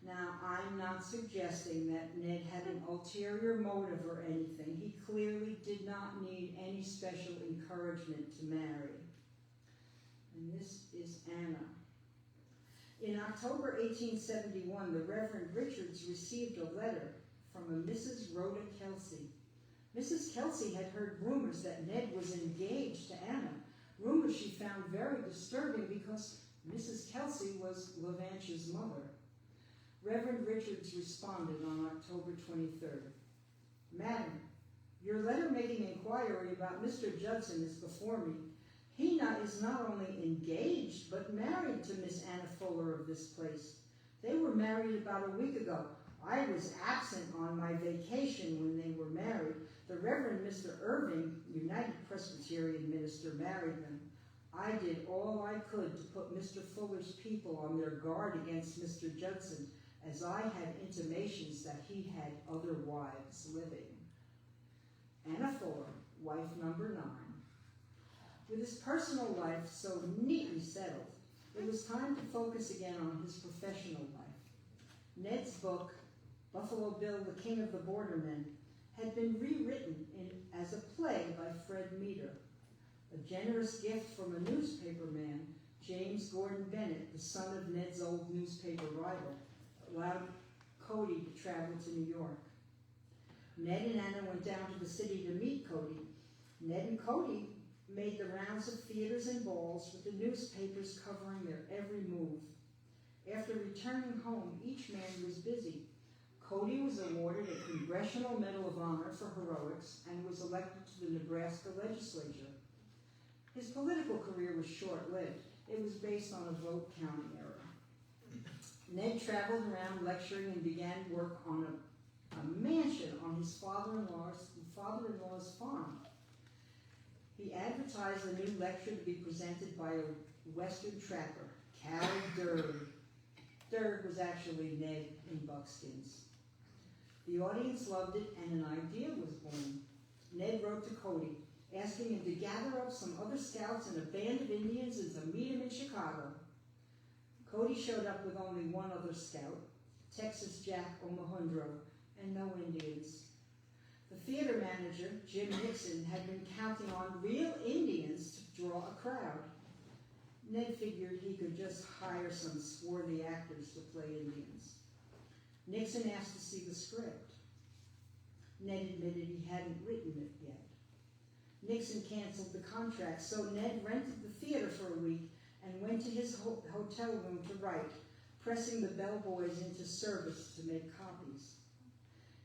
Now, I'm not suggesting that Ned had an ulterior motive or anything. He clearly did not need any special encouragement to marry. And this is Anna. In October 1871, the Reverend Richards received a letter from a Mrs. Rhoda Kelsey. Mrs. Kelsey had heard rumors that Ned was engaged to Anna, rumors she found very disturbing because Mrs. Kelsey was Levantia's mother. Reverend Richards responded on October 23rd. Madam, your letter making inquiry about Mr. Judson is before me. He is not only engaged, but married to Miss Anna Fuller of this place. They were married about a week ago. I was absent on my vacation when they were married. The Reverend Mr. Irving, United Presbyterian minister, married them. I did all I could to put Mr. Fuller's people on their guard against Mr. Judson, as I had intimations that he had other wives living. Anna Fuller, wife number 9. With his personal life so neatly settled, it was time to focus again on his professional life. Ned's book, Buffalo Bill, the King of the Bordermen, had been rewritten as a play by Fred Meader, a generous gift from a newspaper man, James Gordon Bennett, the son of Ned's old newspaper rival, allowed Cody to travel to New York. Ned and Anna went down to the city to meet Cody. Ned and Cody made the rounds of theaters and balls with the newspapers covering their every move. After returning home, each man was busy. Cody was awarded a Congressional Medal of Honor for heroics and was elected to the Nebraska legislature. His political career was short-lived. It was based on a vote counting error. Ned traveled around lecturing and began work on a mansion on his father-in-law's farm. He advertised a new lecture to be presented by a Western trapper, Cal Durd. Durd was actually Ned in buckskins. The audience loved it, and an idea was born. Ned wrote to Cody, asking him to gather up some other scouts and a band of Indians and to meet him in Chicago. Cody showed up with only one other scout, Texas Jack Omohundro, and no Indians. The theater manager, Jim Nixon, had been counting on real Indians to draw a crowd. Ned figured he could just hire some swarthy actors to play Indians. Nixon asked to see the script. Ned admitted he hadn't written it yet. Nixon canceled the contract, so Ned rented the theater for a week and went to his hotel room to write, pressing the bellboys into service to make copies.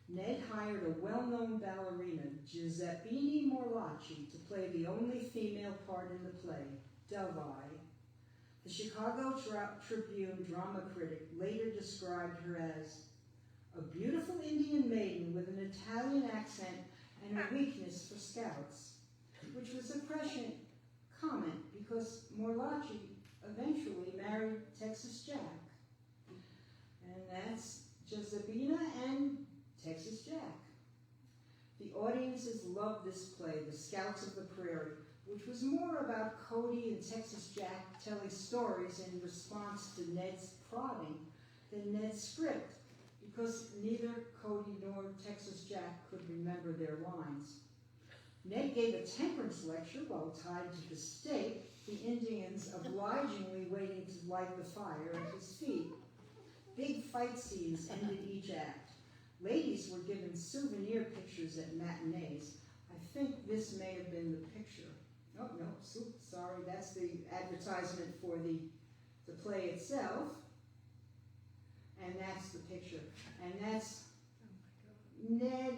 Ned hired a well-known ballerina, Giuseppini Morlacci, to play the only female part in the play, Dove-Eye. The Chicago Tribune drama critic later described her as a beautiful Indian maiden with an Italian accent and a weakness for scouts, which was a prescient comment because Morlacci eventually married Texas Jack. And that's Giuseppina and Texas Jack. The audiences loved this play, The Scouts of the Prairie, which was more about Cody and Texas Jack telling stories in response to Ned's prodding than Ned's script, because neither Cody nor Texas Jack could remember their lines. Ned gave a temperance lecture while tied to the stake, the Indians obligingly waiting to light the fire at his feet. Big fight scenes ended each act. Ladies were given souvenir pictures at matinees. I think this may have been the picture. Oh, no, sorry, that's the advertisement for the play itself. And that's the picture. And that's Ned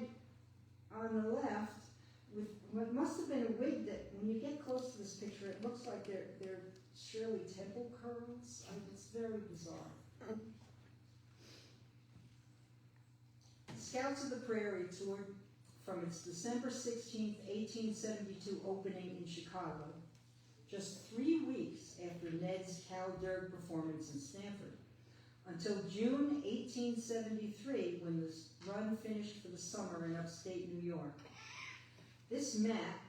on the left with what must have been a wig that, when you get close to this picture, it looks like they're Shirley Temple curls. It's very bizarre. Scouts of the Prairie toured from its December 16, 1872 opening in Chicago, just 3 weeks after Ned's Cal Dirg performance in Stanford, until June 1873, when the run finished for the summer in upstate New York. This map,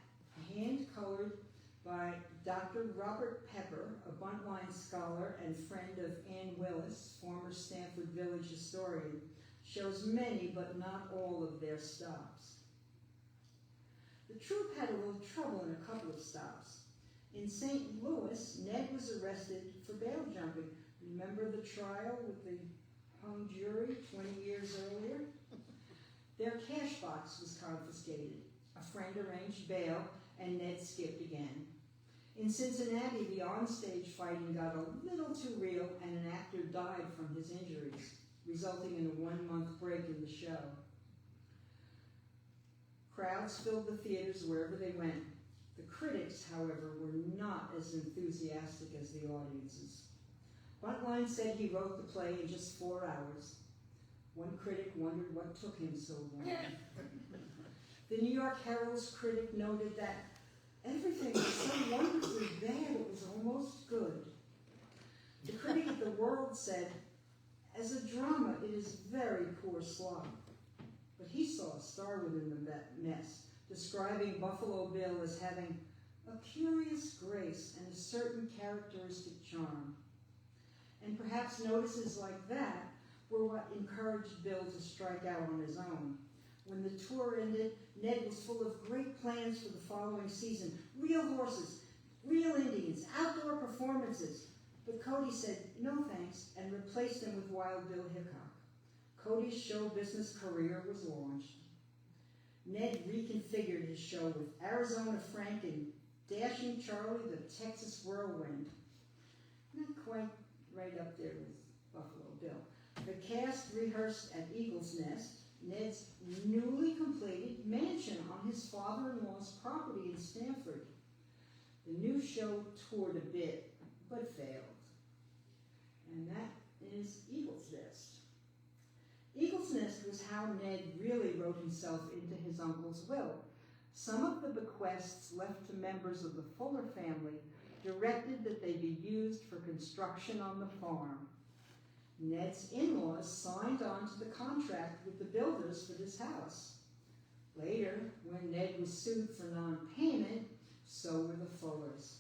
hand-colored by Dr. Robert Pepper, a Buntline scholar and friend of Ann Willis, former Stanford Village historian, shows many but not all of their stops. The troupe had a little trouble in a couple of stops. In St. Louis, Ned was arrested for bail jumping. Remember the trial with the hung jury 20 years earlier? Their cash box was confiscated. A friend arranged bail, and Ned skipped again. In Cincinnati, the onstage fighting got a little too real, and an actor died from his injuries, resulting in a 1-month break in the show. Crowds filled the theaters wherever they went. The critics, however, were not as enthusiastic as the audiences. Buntline said he wrote the play in just 4 hours. One critic wondered what took him so long. The New York Herald's critic noted that everything was so wonderfully bad it was almost good. The critic at the World said, as a drama, it is very poor slop. But he saw a star within the mess, describing Buffalo Bill as having a curious grace and a certain characteristic charm. And perhaps notices like that were what encouraged Bill to strike out on his own. When the tour ended, Ned was full of great plans for the following season. Real horses, real Indians, outdoor performances. But Cody said no thanks and replaced him with Wild Bill Hickok. Cody's show business career was launched. Ned reconfigured his show with Arizona Frank and Dashing Charlie the Texas Whirlwind. Not quite right up there with Buffalo Bill. The cast rehearsed at Eagle's Nest, Ned's newly completed mansion on his father-in-law's property in Stanford. The new show toured a bit, but failed. And that is Eagle's Nest. Eagle's Nest was how Ned really wrote himself into his uncle's will. Some of the bequests left to members of the Fuller family directed that they be used for construction on the farm. Ned's in-laws signed on to the contract with the builders for this house. Later, when Ned was sued for non-payment, so were the Fullers.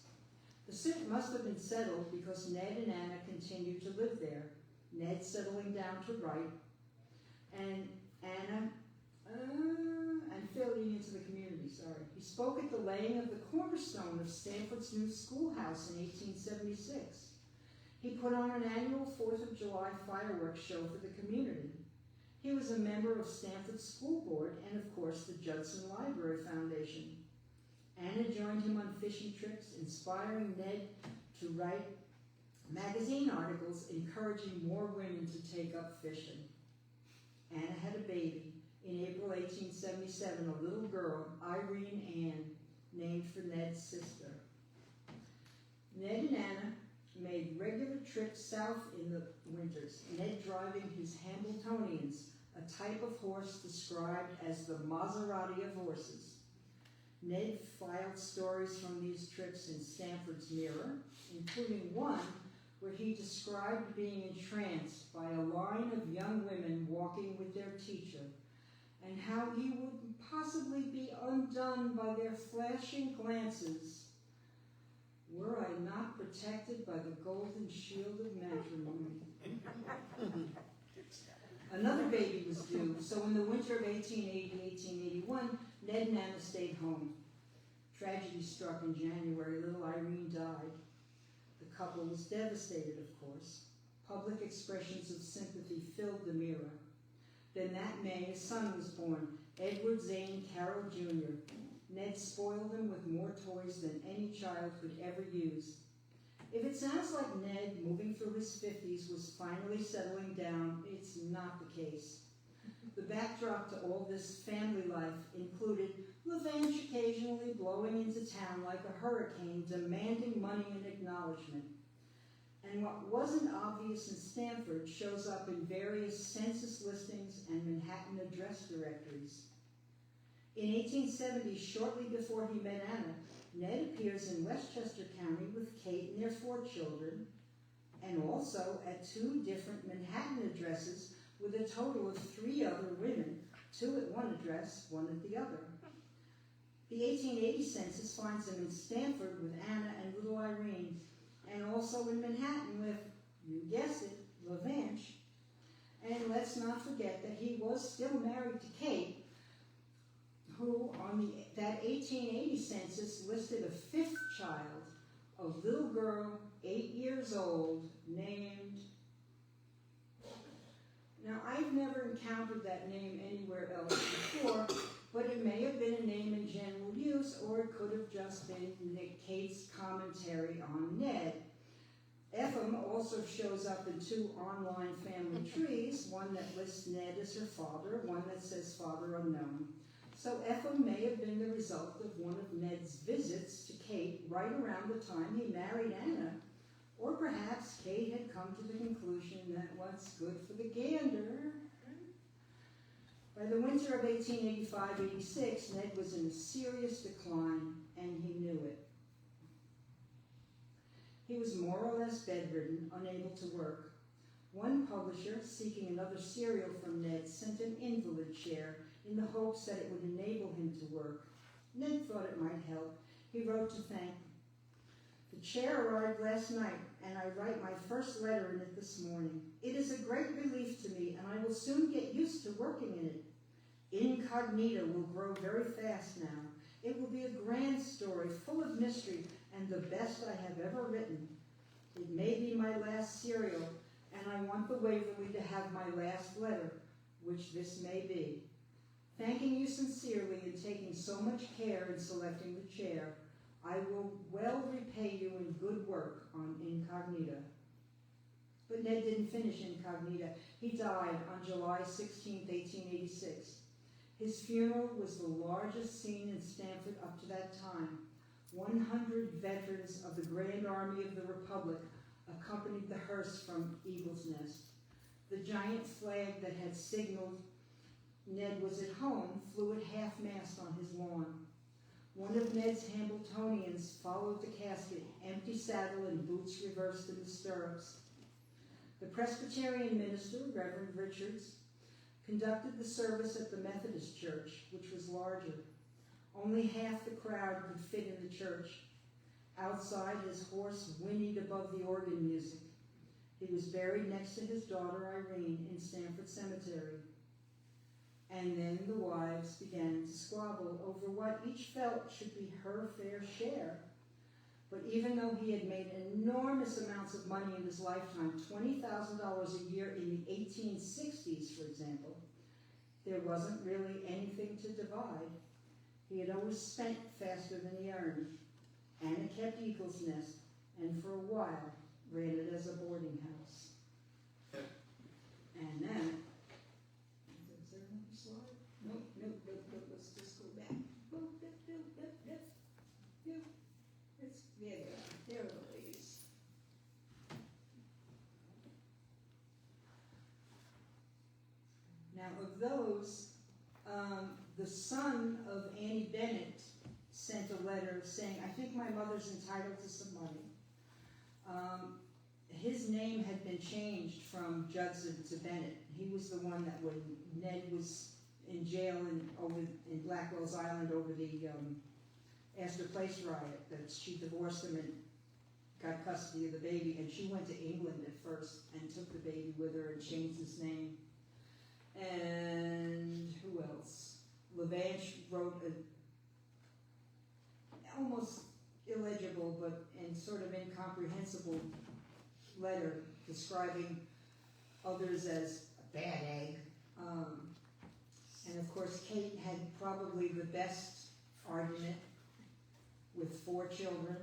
The suit must have been settled because Ned and Anna continued to live there, Ned settling down to write, and Anna and filling into the community, sorry. He spoke at the laying of the cornerstone of Stanford's new schoolhouse in 1876. He put on an annual 4th of July fireworks show for the community. He was a member of Stanford's school board and, of course, the Judson Library Foundation. Anna joined him on fishing trips, inspiring Ned to write magazine articles encouraging more women to take up fishing. Anna had a baby. In April 1877, a little girl, Irene Ann, named for Ned's sister. Ned and Anna made regular trips south in the winters, Ned driving his Hambletonians, a type of horse described as the Maserati of horses. Ned filed stories from these trips in Stanford's Mirror, including one where he described being entranced by a line of young women walking with their teacher, and how he would possibly be undone by their flashing glances were I not protected by the golden shield of matrimony. Another baby was due, so in the winter of 1880-1881, Ned and Anna stayed home. Tragedy struck in January. Little Irene died. The couple was devastated, of course. Public expressions of sympathy filled the mirror. Then that May, a son was born, Edward Zane Carroll Jr. Ned spoiled him with more toys than any child could ever use. If it sounds like Ned, moving through his 50s, was finally settling down, it's not the case. The backdrop to all this family life included Lavange occasionally blowing into town like a hurricane, demanding money and acknowledgement. And what wasn't obvious in Stamford shows up in various census listings and Manhattan address directories. In 1870, shortly before he met Anna, Ned appears in Westchester County with Kate and their 4 children, and also at 2 different Manhattan addresses with a total of 3 other women, 2 at one address, 1 at the other. The 1880 census finds him in Stamford with Anna and little Irene, and also in Manhattan with, you guessed it, Lavange. And let's not forget that he was still married to Kate, who on that 1880 census listed a 5th child, a little girl, 8 years old, named... Now, I've never encountered that name anywhere else before, but it may have been a name in general use, or it could have just been Nick Kate's commentary on Ned. Ephraim also shows up in 2 online family trees, one that lists Ned as her father, one that says father unknown. So Ephraim may have been the result of one of Ned's visits to Kate right around the time he married Anna, or perhaps Kate had come to the conclusion that what's good for the gander. By the winter of 1885-86, Ned was in a serious decline, and he knew it. He was more or less bedridden, unable to work. One publisher, seeking another serial from Ned, sent an invalid chair in the hopes that it would enable him to work. Ned thought it might help. He wrote to thank them. The chair arrived last night, and I write my first letter in it this morning. It is a great relief to me, and I will soon get used to working in it. Incognita will grow very fast now. It will be a grand story, full of mystery, and the best I have ever written. It may be my last serial, and I want the Waverly to have my last letter, which this may be. Thanking you sincerely in taking so much care in selecting the chair, I will well repay you in good work on Incognita. But Ned didn't finish Incognita. He died on July 16, 1886. His funeral was the largest seen in Stamford up to that time. 100 veterans of the Grand Army of the Republic accompanied the hearse from Eagle's Nest. The giant flag that had signaled Ned was at home flew at half-mast on his lawn. One of Ned's Hambletonians followed the casket, empty saddle and boots reversed in the stirrups. The Presbyterian minister, Reverend Richards, conducted the service at the Methodist church, which was larger. Only half the crowd could fit in the church. Outside, his horse whinnied above the organ music. He was buried next to his daughter Irene in Stamford Cemetery. And then the wives began to squabble over what each felt should be her fair share. But even though he had made enormous amounts of money in his lifetime, $20,000 a year in the 1860s, for example, there wasn't really anything to divide. He had always spent faster than he earned. Anna kept Eagle's Nest, and for a while ran it as a boarding house. And then, is there another slide? Nope, let's just go back. There are the ladies. Now of those, the son of Annie Bennett sent a letter saying, I think my mother's entitled to some money. His name had been changed from Judson to Bennett. He was the one that when Ned was in jail in Blackwell's Island over the Astor Place riot, that she divorced him and got custody of the baby, and she went to England at first and took the baby with her and changed his name. And who else? Lavange wrote a almost illegible but and sort of incomprehensible letter describing others as a bad egg. And of course, Kate had probably the best argument with 4 children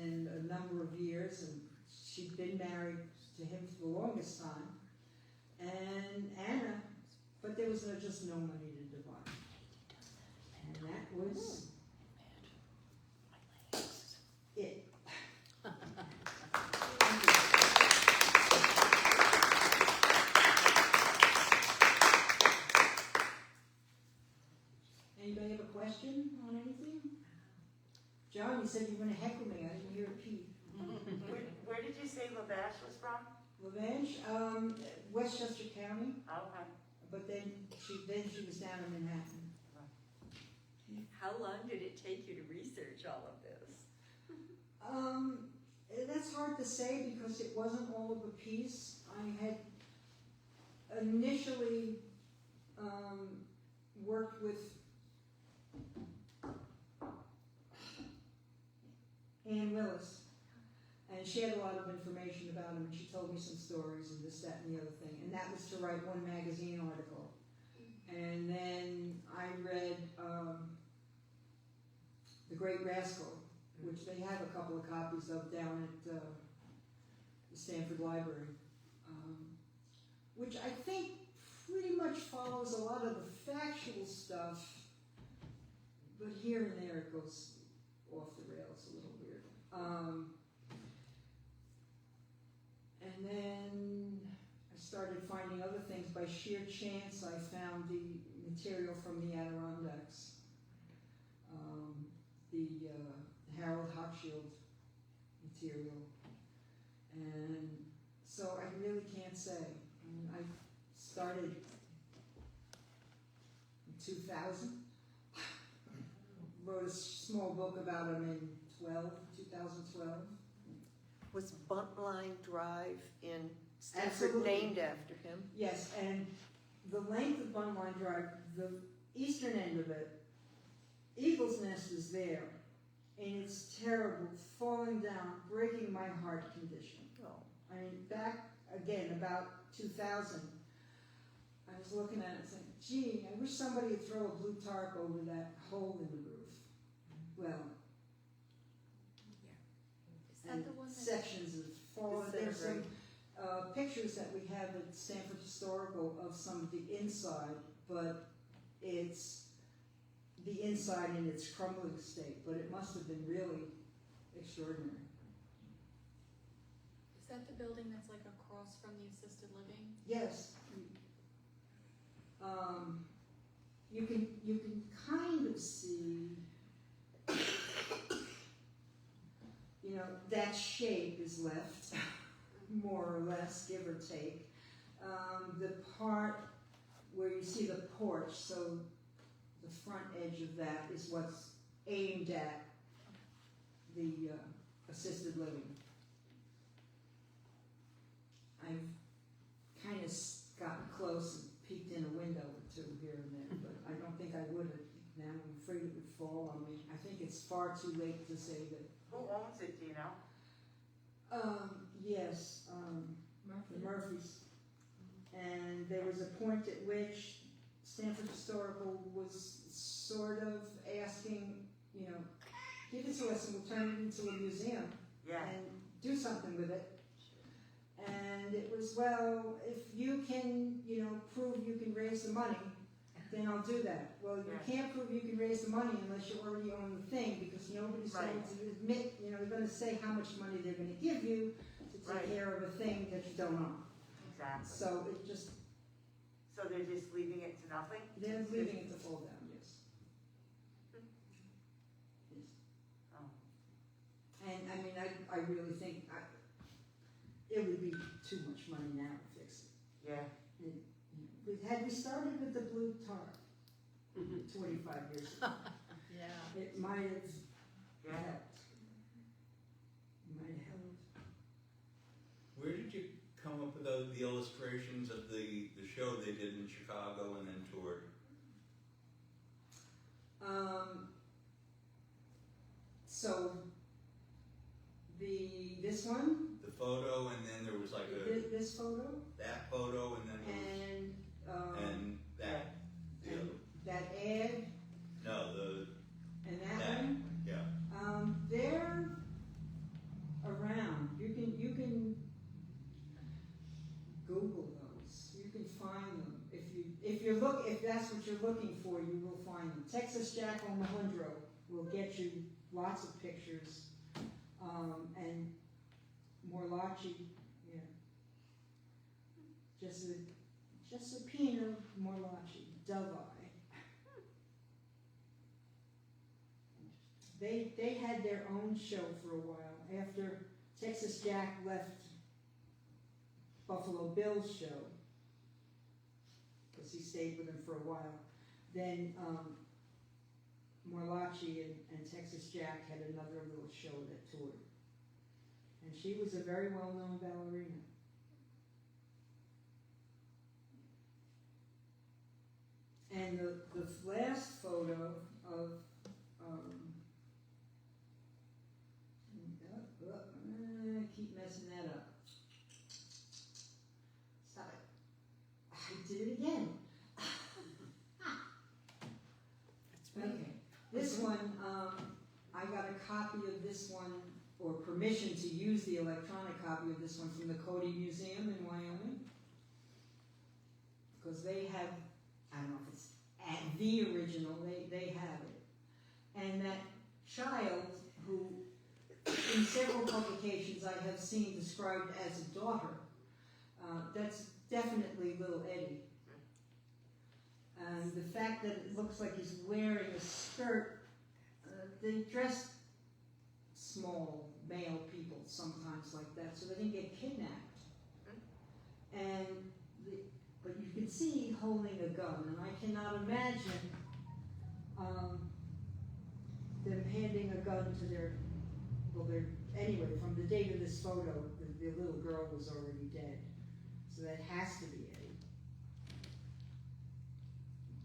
in a number of years, and she'd been married to him for the longest time. And Anna, but there was just no money to divide. And that was it. Anybody have a question on anything? John, you said you were going to heckle me. I didn't hear a peep. Where did you say Lavash was from? Lavange, Westchester County, Oh, okay. but then she was down in Manhattan. How long did it take you to research all of this? That's hard to say because it wasn't all of a piece. I had initially worked with Ann Willis, and she had a lot of information about him, and she told me some stories and this, that, and the other thing, and that was to write one magazine article. And then I read The Great Rascal, which they have a couple of copies of down at the Stanford Library, which I think pretty much follows a lot of the factual stuff, but here and there it goes off the rails a little weird. And then I started finding other things. By sheer chance, I found the material from the Adirondacks, the Harold Hochschild material. And so I really can't say. I mean, I started in 2000, wrote a small book about him in 2012. Was Buntline Drive in Stanford Absolutely. named after him? Yes, and the length of Buntline Drive, the eastern end of it, Eagle's Nest is there, and it's terrible, falling down, breaking my heart condition. Oh. I mean, back again, about 2000, I was looking at it and saying, gee, I wish somebody would throw a blue tarp over that hole in the roof. Well, Is that the one that? sections of fallen. There's some pictures that we have at Stanford Historical of some of the inside, but it's the inside in its crumbling state, but it must have been really extraordinary. Is that the building that's like across from the assisted living? Yes. You can kind of see, you know, that shape is left, more or less, give or take. The part where you see the porch, so the front edge of that is what's aimed at the assisted living. I've kind of gotten close and peeked in a window or two here and there, but I don't think I would have. Now I'm afraid it would fall on me. I think it's far too late to say that. Who owns it, do you know? Yes, the Murphys. And there was a point at which Stanford Historical was sort of asking, you know, give it to us and we'll turn it into a museum Yeah. and do something with it. And it was, well, if you can, you know, prove you can raise the money, then I'll do that. Well, you can't prove you can raise the money unless you already own the thing, because nobody's going to admit, you know, they're going to say how much money they're going to give you to take care of a thing that you don't own. Exactly. So it just, So they're just leaving it to nothing? they're leaving it to fall down, yes. Yes. Oh. And I mean, I really think it would be too much money now to fix it. Yeah. Had we started with the blue tarp 25 years ago, Yeah. it might have Yeah. helped. It might have helped. Where did you come up with the illustrations of the show they did in Chicago and then toured? So this one, The photo, and then there was like This photo, that photo, and then there was, and and that, the other, that ad, no, and that that, one. yeah. They're around. You can Google those. You can find them. If that's what you're looking for, you will find them. Texas Jack on Mahundro will get you lots of pictures. And Morlachi, yeah. Giuseppino Morlachi, Dove Eye. They had their own show for a while. After Texas Jack left Buffalo Bill's show, because he stayed with him for a while, then Morlachi and Texas Jack had another little show that toured. And she was a very well-known ballerina. And the last photo of I keep messing that up. Stop it. I did it again. Okay. This one, I got a copy of this one, or permission to use the electronic copy of this one from the Cody Museum in Wyoming. Because they have, I don't know if it's at the original, they have it. And that child who, in several publications I have seen described as a daughter, that's definitely little Eddie. And the fact that it looks like he's wearing a skirt, they dress small male people sometimes like that, so they didn't get kidnapped. But you can see holding a gun, and I cannot imagine them handing a gun to anyway, from the date of this photo, the little girl was already dead. So that has to be Eddie.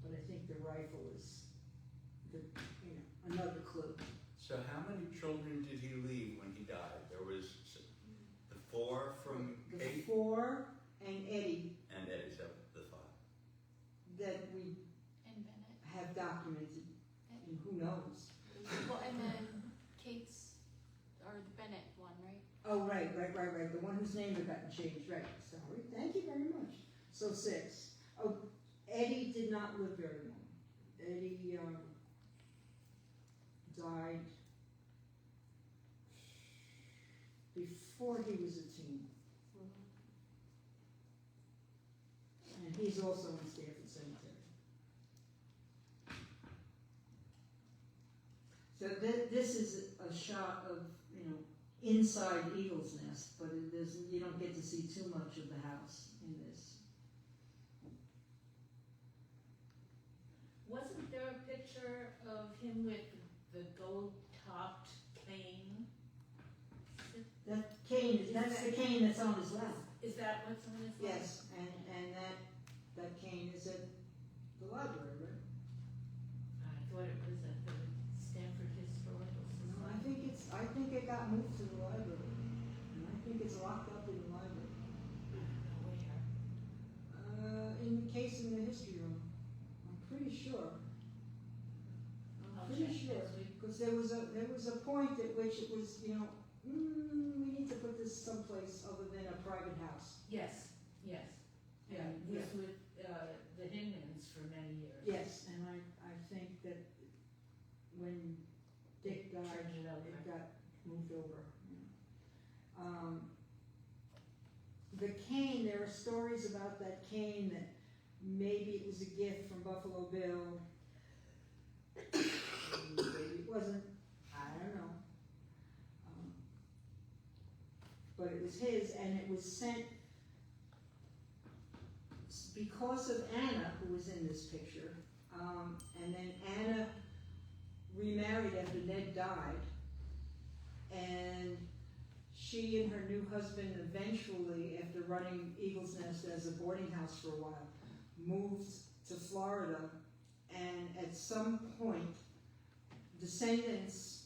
But I think the rifle is another clue. So how many children did he leave when he died? There was the 4 from The Kate? 4 and Eddie And Eddie's up the 5. that we And Bennett. have documented, and who knows? Well, and then Kate's, or the Bennett one, right? Oh, right. The one whose name had gotten changed, right. Sorry. Thank you very much. So 6. Oh, Eddie did not live very long. Eddie died before he was a teen. And he's also in Stanford Cemetery. So this is a shot of, inside Eagle's Nest, but you don't get to see too much of the house in this. Wasn't there a picture of him with the gold-topped cane? That cane, that's the cane that's on his lap. Is that what's on his lap? Yes, and that cane is at the library, right? I thought it was at the Stanford Historical No, Society. I think it got moved to the library, and I think it's locked up in the library. Where? In the case in the history room, I'm pretty sure. I'll Pretty check sure, next week. because there was a point at which it was, we need to put this someplace other than a private house. Yes. Yeah, And, it was with the Hinmans for many years. Yes, and I think that when Dick died, Turned it over. it got moved over. The cane, there are stories about that cane that maybe it was a gift from Buffalo Bill. Maybe it wasn't, I don't know. But it was his, and it was sent because of Anna, who was in this picture. And then Anna remarried after Ned died, and she and her new husband eventually, after running Eagle's Nest as a boarding house for a while, moved to Florida, and at some point, descendants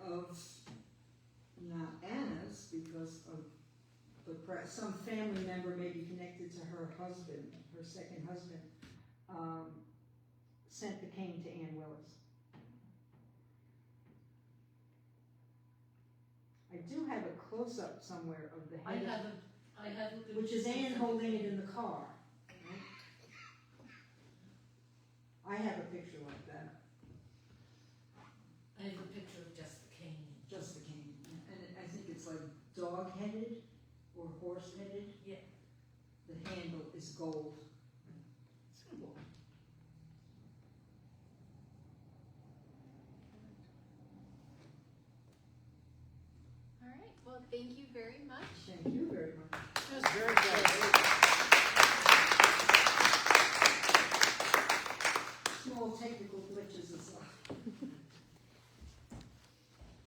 of, not Anna's, but perhaps some family member may be connected to her husband, her second husband, sent the cane to Ann Willis. I do have a close-up somewhere of the I head, haven't. which is Ann holding it in the car. Right? I have a picture like that, I have a picture of just the cane. just the cane, and I think it's like dog-headed or horse-headed. Yeah. The handle is gold. It's cool. All right, well, thank you very much. Thank you very